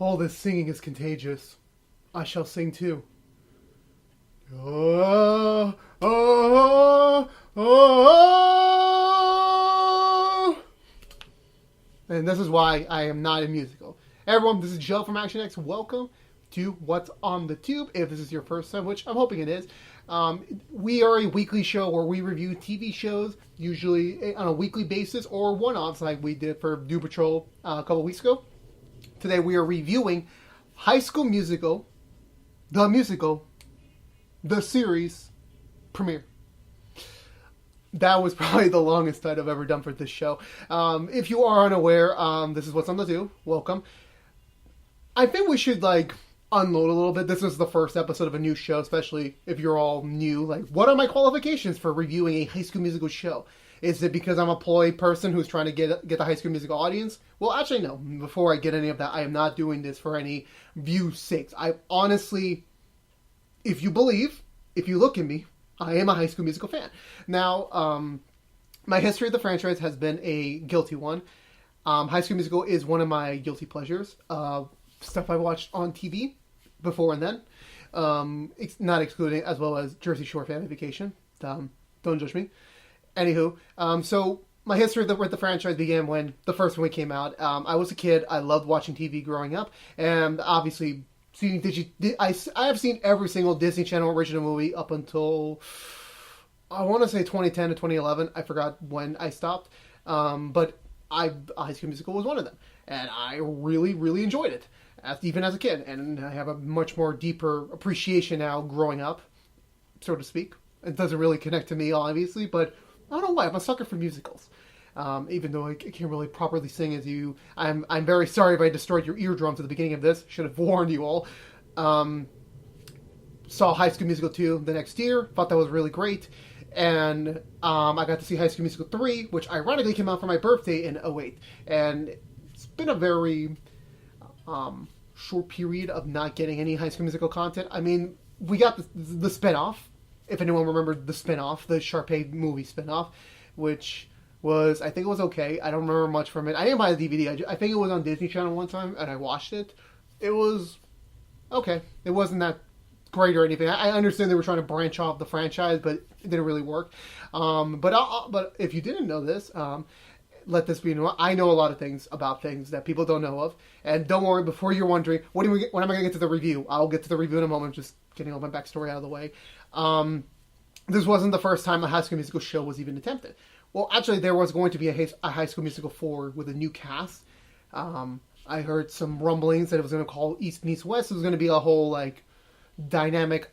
All this singing is contagious. I shall sing too. Oh, oh, oh. And this is why I am not a musical. Everyone, this is Joe from ActionX. Welcome to What's on the Tube. If this is your first time, which I'm hoping it is, we are a weekly show where we review TV shows, usually on a weekly basis or one-offs like we did for Doom Patrol a couple weeks ago. Today we are reviewing High School Musical, the series premiere. That was probably the longest title I've ever done for this show. If you are unaware, this is What's on the Tube. Welcome. I think we should, unload a little bit. This is the first episode of a new show, especially if you're all new. What are my qualifications for reviewing a High School Musical show? Is it because I'm a ploy person who's trying to get the High School Musical audience? Well, actually, no. Before I get any of that, I am not doing this for any view sakes. I honestly, if you look at me, I am a High School Musical fan. Now, my history of the franchise has been a guilty one. High School Musical is one of my guilty pleasures. Stuff I watched on TV before and then. Not excluding, as well as Jersey Shore Family Vacation. Don't judge me. Anywho, so my history with the franchise began when the first one came out. I was a kid. I loved watching TV growing up. And obviously, I have seen every single Disney Channel original movie up until, I want to say 2010 to 2011. I forgot when I stopped. But High School Musical was one of them. And I really, really enjoyed it, even as a kid. And I have a much more deeper appreciation now growing up, so to speak. It doesn't really connect to me, obviously, but I don't know why. I'm a sucker for musicals. Even though I can't really properly sing as you. I'm very sorry if I destroyed your eardrums at the beginning of this. Should have warned you all. Saw High School Musical 2 the next year. Thought that was really great. And I got to see High School Musical 3, which ironically came out for my birthday in '08. And it's been a very short period of not getting any High School Musical content. I mean, we got the spinoff. If anyone remembered the spinoff, the Sharpay movie spinoff, which was, I think it was okay. I don't remember much from it. I didn't buy the DVD. I think it was on Disney Channel one time, and I watched it. It was okay. It wasn't that great or anything. I understand they were trying to branch off the franchise, but it didn't really work. But if you didn't know this, let this be known. I know a lot of things about things that people don't know of. And don't worry, before you're wondering, when am I going to get to the review? I'll get to the review in a moment, just getting all my backstory out of the way. This wasn't the first time a High School Musical show was even attempted. Well, actually, there was going to be a High School Musical 4 with a new cast. I heard some rumblings that it was going to call East Meets West. It was going to be a whole, dynamic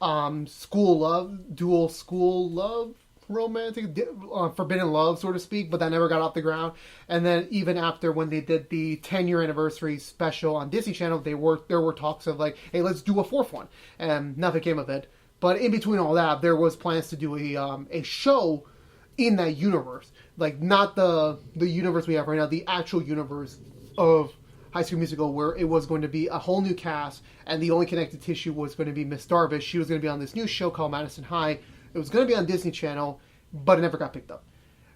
school love, dual school love, romantic, forbidden love, so to speak, but that never got off the ground. And then even after when they did the 10-year anniversary special on Disney Channel, there were talks of hey, let's do a fourth one, and nothing came of it. But in between all that, there was plans to do a show in that universe, not the universe we have right now, the actual universe of High School Musical, where it was going to be a whole new cast, and the only connected tissue was going to be Miss Darvish. She was going to be on this new show called Madison High. It was going to be on Disney Channel, but it never got picked up.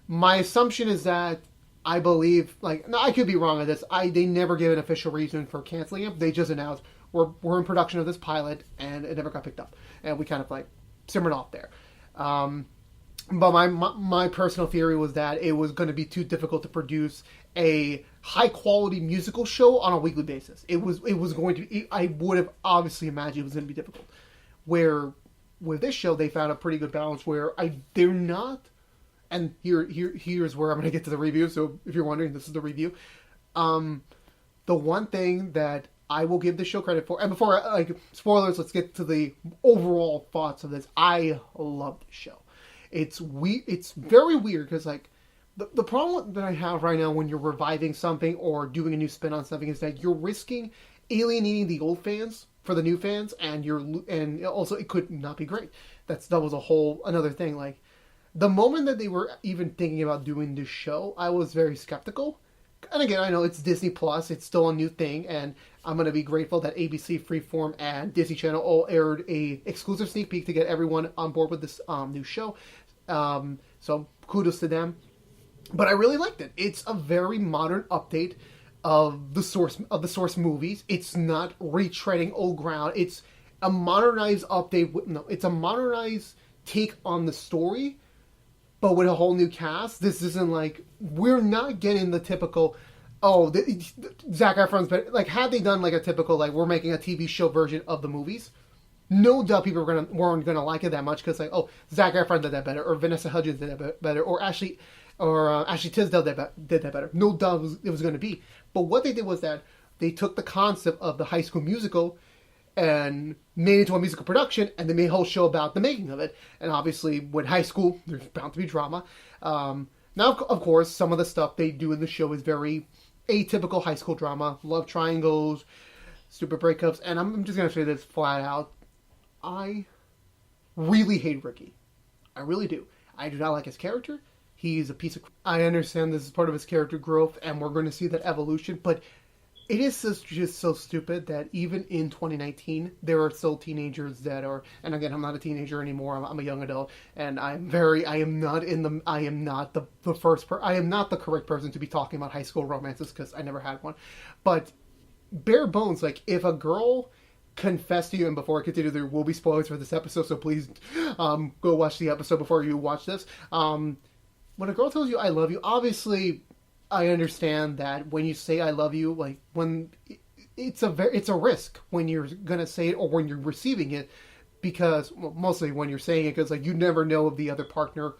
My assumption is that I believe, no, I could be wrong on this. They never gave an official reason for canceling it. They just announced we're in production of this pilot, and it never got picked up, and we kind of simmered off there. But my personal theory was that it was going to be too difficult to produce a high quality musical show on a weekly basis. It was going to be, I would have obviously imagined it was going to be difficult. Where with this show they found a pretty good balance where they're not, and here's where I'm going to get to the review. So if you're wondering, this is the review. The one thing that I will give the show credit for, and before spoilers, let's get to the overall thoughts of this. I love the show. It's very weird because the problem that I have right now when you're reviving something or doing a new spin on something is that you're risking alienating the old fans for the new fans, and also it could not be great. That was a whole another thing. The moment that they were even thinking about doing this show, I was very skeptical. And again, I know it's Disney Plus, it's still a new thing, and I'm going to be grateful that ABC, Freeform, and Disney Channel all aired a exclusive sneak peek to get everyone on board with this new show. So kudos to them. But I really liked it. It's a very modern update of the source movies. It's not retreading old ground. It's a modernized update. No, it's a modernized take on the story, but with a whole new cast. This isn't like, we're not getting the typical, Zac Efron's better. Like, had they done like a typical, like, we're making a TV show version of the movies, no doubt people weren't gonna like it that much, because like, Zac Efron did that better, or Vanessa Hudgens did that better, or Ashley Tisdale did that better. No doubt it was going to be. But what they did was that they took the concept of the High School Musical and made it into a musical production, and they made a whole show about the making of it. And obviously, with high school, there's bound to be drama. Now, of course, some of the stuff they do in the show is very atypical high school drama, love triangles, stupid breakups, and I'm just going to say this flat out. I really hate Ricky. I really do. I do not like his character. He's a piece of... I understand this is part of his character growth, and we're going to see that evolution, but it is just so stupid that even in 2019, there are still teenagers that are... And again, I'm not a teenager anymore. I'm a young adult, and I am not the correct person to be talking about high school romances, because I never had one. But bare bones, like, if a girl confessed to you, and before I continue, there will be spoilers for this episode, so please go watch the episode before you watch this. When a girl tells you I love you, obviously I understand that when you say I love you, like, when it's a risk when you're gonna say it or when you're receiving it, because mostly when you're saying it, because like, you never know if the other partner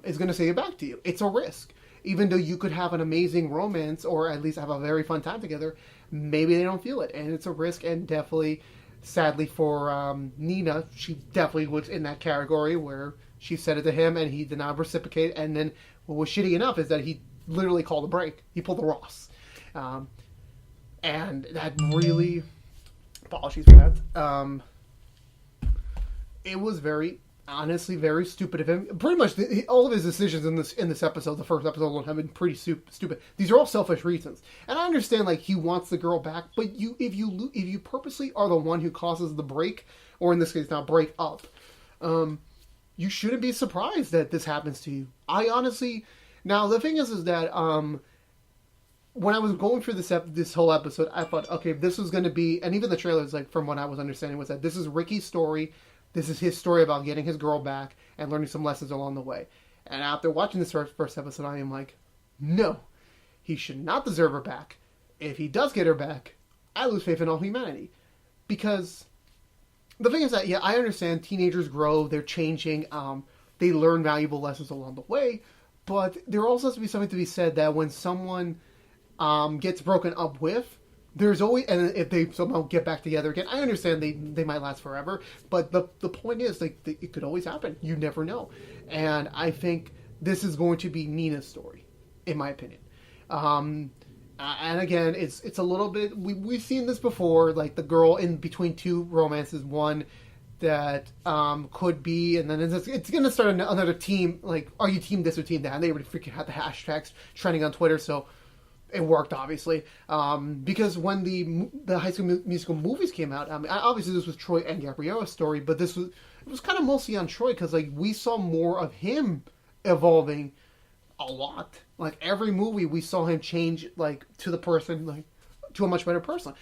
is gonna say it back to you. It's a risk. Even though you could have an amazing romance or at least have a very fun time together, maybe they don't feel it, and it's a risk. And definitely, sadly for Nina, she definitely was in that category where she said it to him and he did not reciprocate. And then what was shitty enough is that he literally called a break. He pulled a Ross. And that really... Apologies for that. It was honestly very stupid of him. Pretty much all of his decisions in this episode, the first episode alone, have been pretty stupid. These are all selfish reasons. And I understand, like, he wants the girl back, but if you purposely are the one who causes the break, or in this case now break up, you shouldn't be surprised that this happens to you. I honestly... Now, the thing is that when I was going through this whole episode, I thought, okay, this was going to be... And even the trailers, like, from what I was understanding, was that this is Ricky's story. This is his story about getting his girl back and learning some lessons along the way. And after watching this first episode, I am like, no. He should not deserve her back. If he does get her back, I lose faith in all humanity. Because... The thing is that, yeah, I understand teenagers grow, they're changing, they learn valuable lessons along the way, but there also has to be something to be said that when someone gets broken up with, there's always, and if they somehow get back together again, I understand they might last forever, but the point is, like, it could always happen. You never know. And I think this is going to be Nina's story, in my opinion. And again, it's a little bit... We've seen this before, like the girl in between two romances, one that could be, and then it's going to start another team, like, are you team this or team that? And they already freaking had the hashtags trending on Twitter, so it worked, obviously. Because when the High School Musical movies came out, I mean, obviously this was Troy and Gabriella's story, but it was kind of mostly on Troy, because like, we saw more of him evolving a lot. Like, every movie we saw him change, like, to the person, like, to a much better person.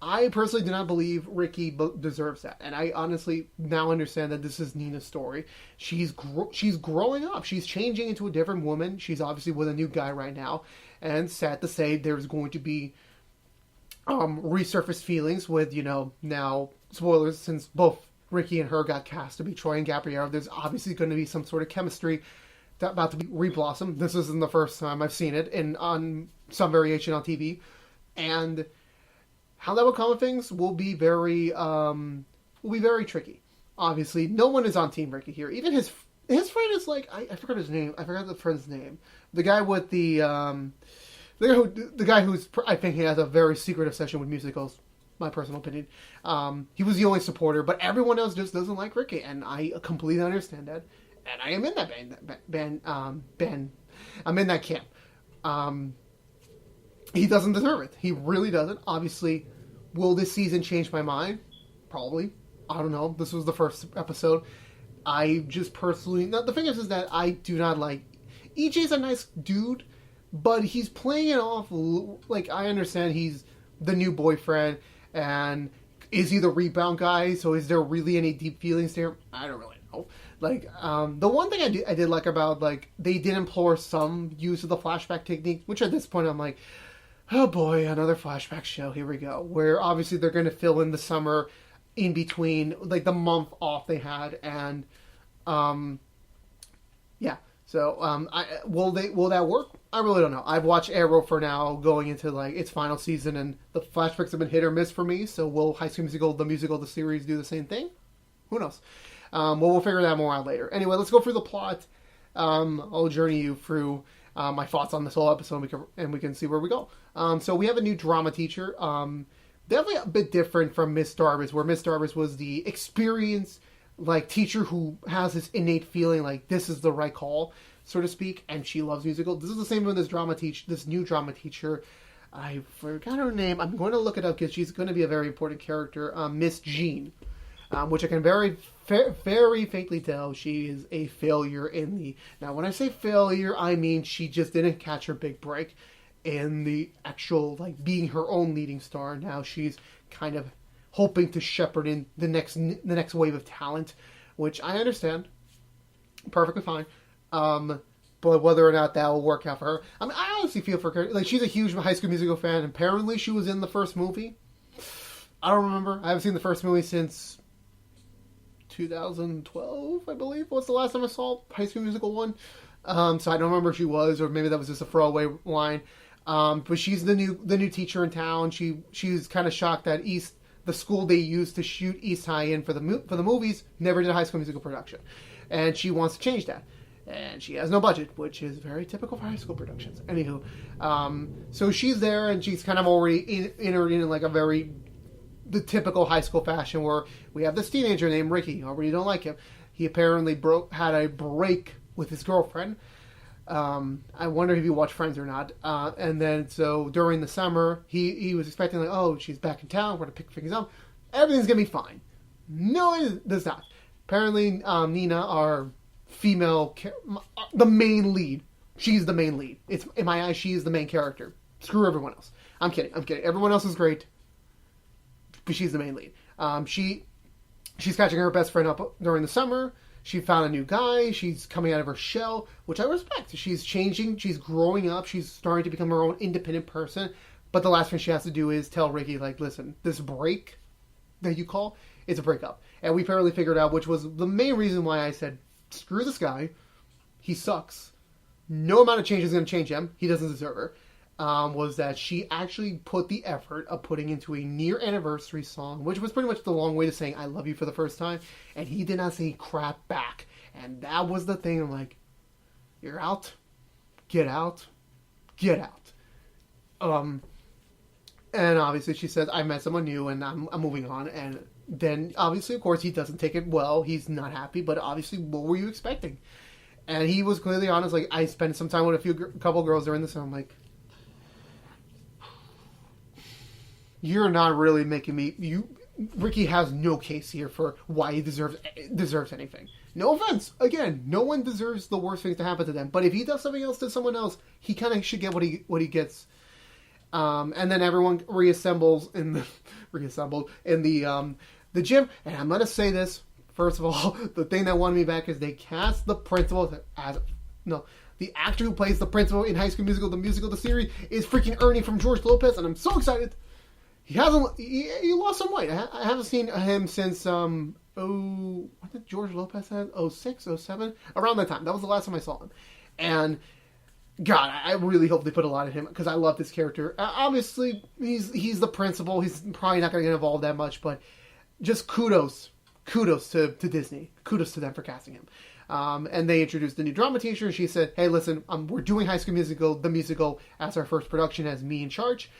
I personally do not believe Ricky deserves that, and I honestly now understand that this is Nina's story. She's growing up. She's changing into a different woman. She's obviously with a new guy right now, and sad to say, there's going to be resurfaced feelings with, now, spoilers, since both Ricky and her got cast to be Troy and Gabriella, there's obviously going to be some sort of chemistry about to be reblossomed. This isn't the first time I've seen it on some variation on TV, and how that will come with things will be very tricky. Obviously, no one is on Team Ricky here. Even his friend is like, I forgot his name. I forgot the friend's name. The guy with the guy who's, I think he has a very secret obsession with musicals. My personal opinion. He was the only supporter, but everyone else just doesn't like Ricky, and I completely understand that. And I am in that band. I'm in that camp. He doesn't deserve it. He really doesn't. Obviously, will this season change my mind? Probably. I don't know. This was the first episode. I just personally... Now, the thing is that I do not like... EJ's a nice dude, but he's playing it off like, I understand he's the new boyfriend, and is he the rebound guy? So is there really any deep feelings there? I don't really know. Like, the one thing I did like about, like, they did implore some use of the flashback technique, which at this point I'm like, oh boy, another flashback show, here we go. Where obviously they're going to fill in the summer in between, like, the month off they had, and, yeah. So, will that work? I really don't know. I've watched Arrow for now, going into, like, its final season, and the flashbacks have been hit or miss for me, so will High School Musical, the series, do the same thing? Who knows? Well, we'll figure that more out later. Anyway, let's go through the plot. I'll journey you through my thoughts on this whole episode, and we can see where we go. So we have a new drama teacher. Definitely a bit different from Miss Darvis, where Miss Darvis was the experienced, like, teacher who has this innate feeling like this is the right call, so to speak, and she loves musical. This is the same with this new drama teacher. I forgot her name. I'm going to look it up because she's going to be a very important character. Miss Jean. Which I can very faintly tell she is a failure in the... Now, when I say failure, I mean she just didn't catch her big break in the actual, like, being her own leading star. Now she's kind of hoping to shepherd in the next wave of talent, which I understand. Perfectly fine. But whether or not that will work out for her... I mean, I honestly feel for her. Like, she's a huge High School Musical fan. Apparently, she was in the first movie. I don't remember. I haven't seen the first movie since 2012, I believe, was the last time I saw High School Musical 1. So I don't remember if she was, or maybe that was just a throwaway line. But she's the new teacher in town. She's kind of shocked that the school they used to shoot East High in for the movies, never did a High School Musical production, and she wants to change that. And she has no budget, which is very typical for high school productions. Anywho, so she's there, and she's kind of already entered in like the typical high school fashion, where we have this teenager named Ricky. Already don't like him. He apparently had a break with his girlfriend. I wonder if you watch Friends or not. And then so during the summer, he was expecting, like, oh, she's back in town. We're gonna pick things up. Everything's gonna be fine. No, it does not. Apparently, Nina, our female, the main lead. She's the main lead. It's in my eyes. She is the main character. Screw everyone else. I'm kidding. Everyone else is great, but she's the main lead. She's catching her best friend up during the summer. She found a new guy. She's coming out of her shell, which I respect. She's changing. She's growing up. She's starting to become her own independent person. But the last thing she has to do is tell Ricky, like, listen, this break that you call, it's a breakup. And we apparently figured out, which was the main reason why I said, screw this guy. He sucks. No amount of change is going to change him. He doesn't deserve her. Was that she actually put the effort of putting into a near anniversary song, which was pretty much the long way to saying I love you for the first time, and he did not say crap back. And that was the thing. I'm like, you're out, get out, get out. And obviously she says, I met someone new and I'm moving on. And then obviously, of course, he doesn't take it well. He's not happy, but obviously, what were you expecting? And he was clearly honest. Like, I spent some time with a couple girls during this, and I'm like, you're not really making me... Ricky has no case here for why he deserves anything. No offense. Again, no one deserves the worst things to happen to them. But if he does something else to someone else, he kind of should get what he gets. And then everyone reassembles in the gym. And I'm gonna say this first of all. The thing that won me back is they cast the principal as the actor who plays the principal in High School Musical, the series, is freaking Ernie from George Lopez, and I'm so excited. He lost some weight. I haven't seen him since, what did George Lopez have? 06, 07? Around that time. That was the last time I saw him. And, God, I really hope they put a lot in him, because I love this character. Obviously, he's the principal. He's probably not going to get involved that much, but just kudos to Disney. Kudos to them for casting him. And they introduced the new drama teacher, and she said, hey, listen, we're doing High School Musical, the musical, as our first production, as me in charge.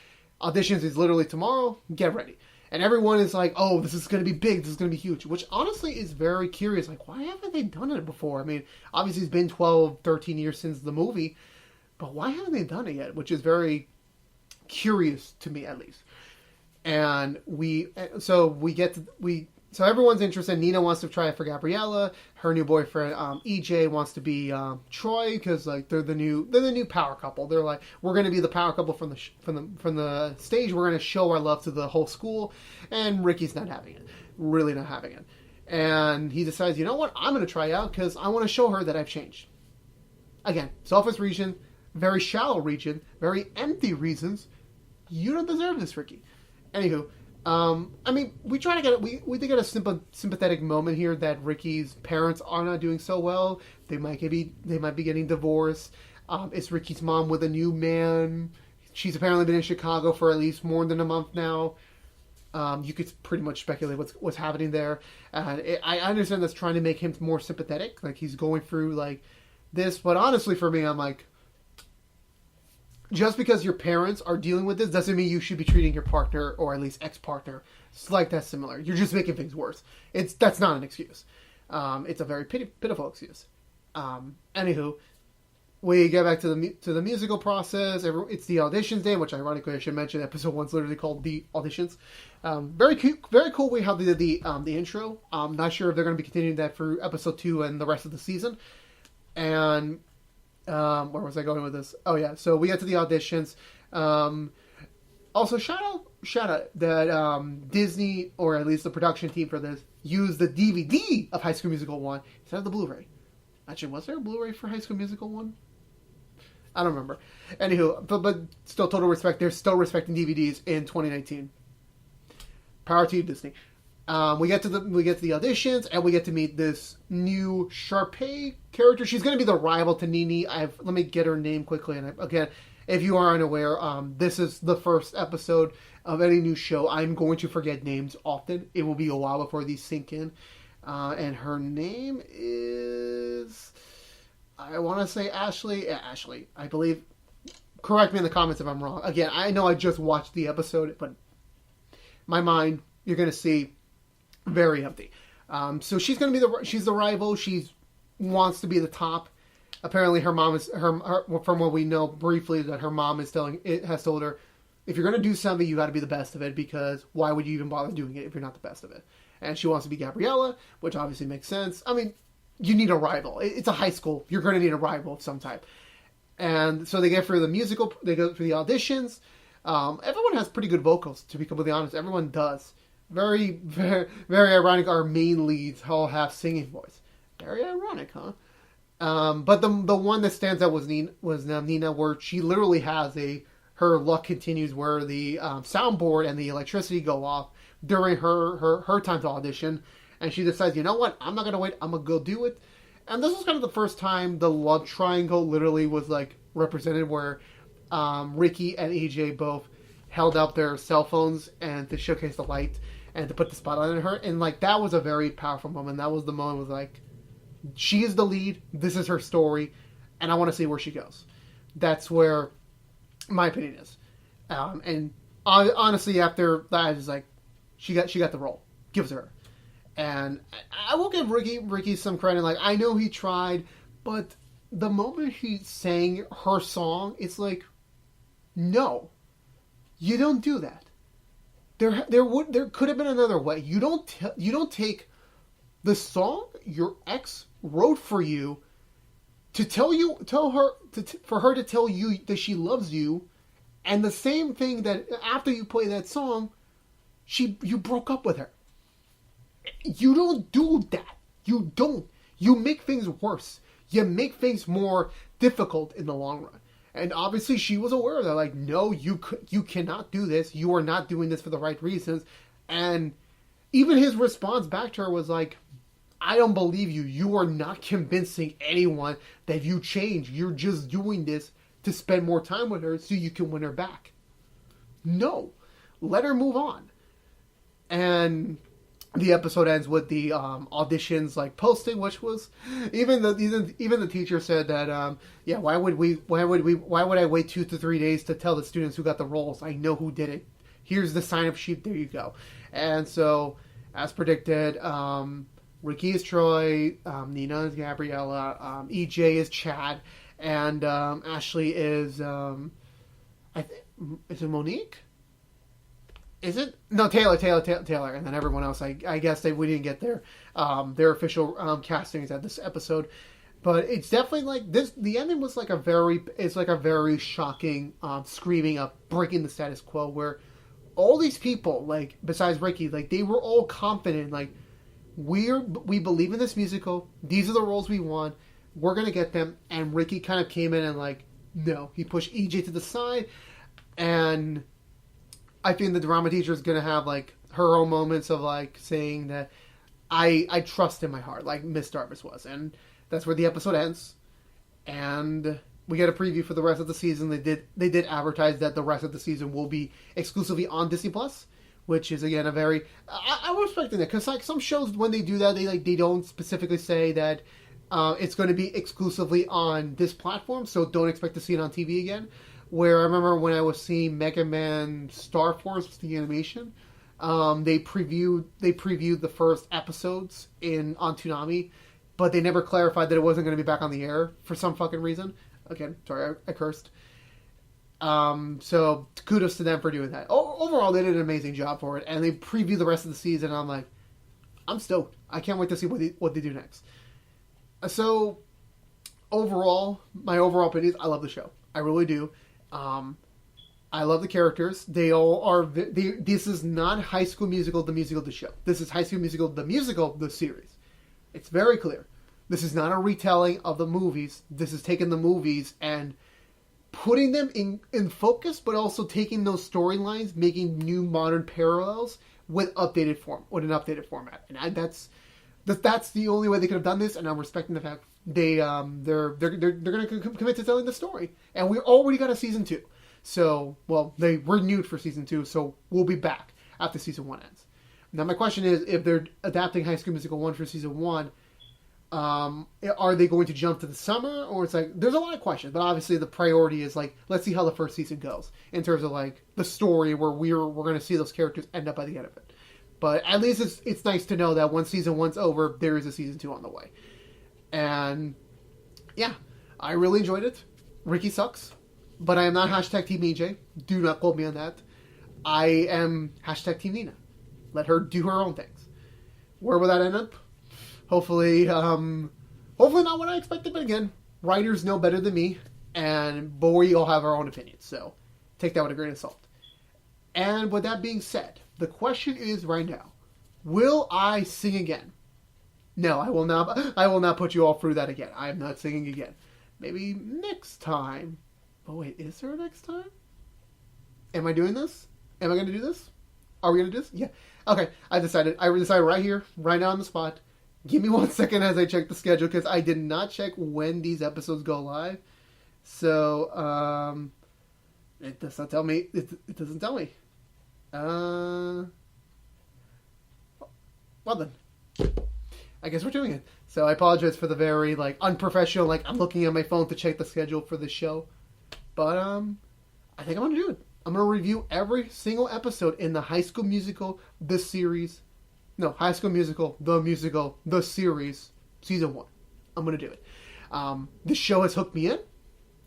Auditions is literally tomorrow. Get ready. And everyone is like, oh, this is going to be big. This is going to be huge. Which honestly is very curious. Like, why haven't they done it before? I mean, obviously it's been 12, 13 years since the movie. But why haven't they done it yet? Which is very curious to me, at least. And we So everyone's interested. Nina wants to try it for Gabriella. Her new boyfriend, EJ, wants to be Troy because like they're the new power couple. They're like, we're going to be the power couple from the stage. We're going to show our love to the whole school. And Ricky's not having it, really not having it. And he decides, you know what, I'm going to try out because I want to show her that I've changed. Again, selfish reason, very shallow region, very empty reasons. You don't deserve this, Ricky. Anywho. I mean, we try to get we did get a sympathetic moment here that Ricky's parents are not doing so well. They might be getting divorced. It's Ricky's mom with a new man. She's apparently been in Chicago for at least more than a month now. You could pretty much speculate what's happening there. I understand that's trying to make him more sympathetic, like he's going through like this. But honestly, for me, I'm like, just because your parents are dealing with this doesn't mean you should be treating your partner, or at least ex-partner, like that similar. You're just making things worse. That's not an excuse. It's a very pitiful excuse. Anywho, we get back to the musical process. It's the auditions day, which ironically I should mention. Episode 1's literally called The Auditions. Very cool way how they did the intro. I'm not sure if they're going to be continuing that for episode 2 and the rest of the season. And where was I going with this? Oh yeah, so we get to the auditions. Also, shout out that Disney, or at least the production team for this, used the DVD of High School Musical 1 instead of the Blu-ray. Actually, was there a Blu-ray for High School Musical 1? I don't remember. Anywho, but still, total respect. They're still respecting DVDs in 2019. Power to you, Disney. We get to the auditions, and we get to meet this new Sharpay character. She's going to be the rival to Nini. Let me get her name quickly. And again, if you are unaware, this is the first episode of any new show. I'm going to forget names often. It will be a while before these sink in. And her name is, I want to say Ashley. Yeah, Ashley, I believe. Correct me in the comments if I'm wrong. Again, I know I just watched the episode, but my mind, you're going to see, very empty. So she's going to be she's the rival. She wants to be the top. Apparently her mom is, from what we know briefly, that her mom has told her, if you're going to do something, you got to be the best of it, because why would you even bother doing it if you're not the best of it? And she wants to be Gabriella, which obviously makes sense. I mean, you need a rival. It's a high school. You're going to need a rival of some type. And so they go through the auditions. Everyone has pretty good vocals, to be completely honest. Everyone does. Very, very, very ironic. Our main leads all have singing voice. Very ironic, huh? But the one that stands out was Nina, where she literally has her luck continues, where the soundboard and the electricity go off during her time to audition, and she decides, you know what, I'm not gonna wait, I'm gonna go do it. And this was kind of the first time the love triangle literally was like represented, where Ricky and EJ both held up their cell phones and to showcase the light and to put the spotlight on her, and like that was a very powerful moment. That was the moment, was like, she is the lead, this is her story, and I want to see where she goes. That's where my opinion is. And honestly, after that, I was like, she got the role. Give it to her. And I will give Ricky some credit. Like, I know he tried, but the moment he sang her song, it's like, no, you don't do that. There could have been another way. You don't take the song your ex wrote for you to for her to tell you that she loves you, and the same thing that after you play that song, you broke up with her. You don't do that. You don't. You make things worse. You make things more difficult in the long run. And obviously she was aware of that. Like, no, you cannot do this. You are not doing this for the right reasons. And even his response back to her was like, I don't believe you. You are not convincing anyone that you changed. You're just doing this to spend more time with her so you can win her back. No. Let her move on. And the episode ends with the auditions like posting, which was even the teacher said that yeah, why would I wait 2 to 3 days to tell the students who got the roles? I know who did it. Here's the sign of sheep. There you go. And so, as predicted, Ricky is Troy, Nina is Gabriella, EJ is Chad, and Ashley is is it Monique? is it? No, Taylor, and then everyone else. I guess we didn't get their official castings at this episode, but it's definitely like this. The ending was like a very shocking, screaming of breaking the status quo, where all these people, like besides Ricky, like they were all confident, like we believe in this musical. These are the roles we want. We're gonna get them. And Ricky kind of came in and like, no, he pushed EJ to the side, and I think the drama teacher is gonna have like her own moments of like saying that I trust in my heart, like Miss Darvis was, and that's where the episode ends. And we get a preview for the rest of the season. They did advertise that the rest of the season will be exclusively on Disney Plus, which is again a very I'm respecting that, because like some shows when they do that they don't specifically say that it's going to be exclusively on this platform, so don't expect to see it on TV again. Where I remember when I was seeing Mega Man Star Force, the animation, they previewed the first episodes on Toonami, but they never clarified that it wasn't going to be back on the air for some fucking reason. Again, sorry, I cursed. So kudos to them for doing that. Overall, they did an amazing job for it, and they previewed the rest of the season. And I'm like, I'm stoked. I can't wait to see what they do next. So overall, my overall opinion is I love the show. I really do. I love the characters. They all are. This is not High School Musical, the musical, the show. This is High School Musical, the series. It's very clear. This is not a retelling of the movies. This is taking the movies and putting them in focus, but also taking those storylines, making new modern parallels with an updated format. And that's the only way they could have done this. And I'm respecting the fact they're going to commit to telling the story. And we already got a season 2. So, well, they renewed for season 2, so we'll be back after season 1 ends. Now, my question is, if they're adapting High School Musical 1 for season 1, are they going to jump to the summer? Or it's like, there's a lot of questions, but obviously the priority is like, let's see how the first season goes in terms of like the story where we're going to see those characters end up by the end of it. But at least it's nice to know that once season 1's over, there is a season 2 on the way. And yeah, I really enjoyed it. Ricky sucks, but I am not hashtag Team EJ. Do not quote me on that. I am hashtag Team Nina. Let her do her own things. Where will that end up? Hopefully not what I expected, but again, writers know better than me, but we all have our own opinions, so take that with a grain of salt. And with that being said, the question is right now, will I sing again? No, I will not put you all through that again. I am not singing again. Maybe next time. Oh wait, is there a next time? Am I doing this? Am I going to do this? Are we going to do this? Yeah. Okay, I decided right here, right now on the spot. Give me 1 second as I check the schedule, because I did not check when these episodes go live. So, it does not tell me. It doesn't tell me. Well then. I guess we're doing it. So I apologize for the very, unprofessional, I'm looking at my phone to check the schedule for this show. But, I think I'm going to do it. I'm going to review every single episode in the High School Musical, the series. No, High School Musical, the series, season 1. I'm going to do it. This show has hooked me in.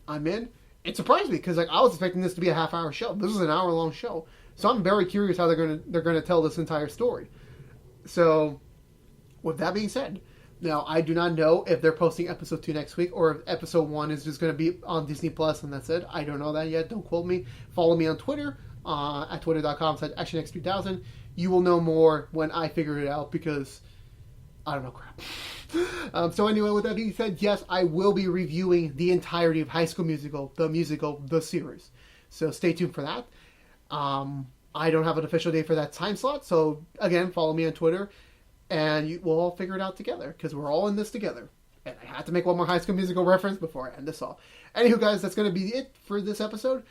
I'm in. It surprised me, because I was expecting this to be a half-hour show. This is an hour-long show. So I'm very curious how they're going to tell this entire story. So, with that being said, now I do not know if they're posting episode 2 next week, or if episode 1 is just going to be on Disney Plus and that's it. I don't know that yet. Don't quote me. Follow me on Twitter, at twitter.com/ActionX3000. You will know more when I figure it out, because I don't know crap. So anyway, with that being said, yes, I will be reviewing the entirety of High School Musical, the series. So stay tuned for that. I don't have an official date for that time slot. So again, follow me on Twitter, and we'll all figure it out together, because we're all in this together. And I had to make one more High School Musical reference before I end this all. Anywho, guys, that's going to be it for this episode.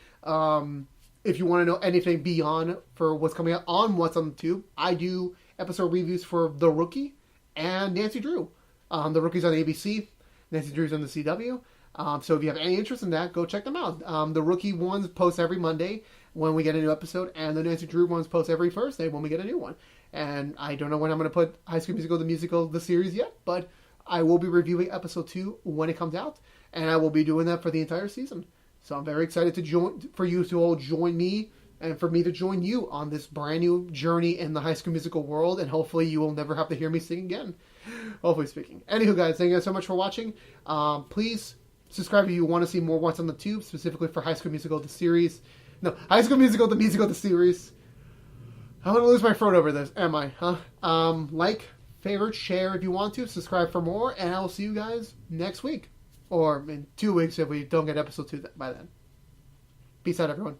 If you want to know anything beyond for what's coming out on What's on the Tube, I do episode reviews for The Rookie and Nancy Drew. The Rookie's on ABC, Nancy Drew's on the CW. So if you have any interest in that, go check them out. The Rookie ones post every Monday when we get a new episode, and the Nancy Drew ones post every Thursday when we get a new one. And I don't know when I'm going to put High School Musical, the series yet, but I will be reviewing episode 2 when it comes out, and I will be doing that for the entire season. So I'm very excited for you to all join me and for me to join you on this brand new journey in the High School Musical world, and hopefully you will never have to hear me sing again. Hopefully speaking. Anywho, guys, thank you guys so much for watching. Please subscribe if you want to see more What's on the Tube, specifically for High School Musical, the series. No, High School Musical, the musical, the series. I'm going to lose my throat over this, am I? Huh? Like, favorite, share if you want to, subscribe for more, and I will see you guys next week. Or in 2 weeks if we don't get episode 2 by then. Peace out, everyone.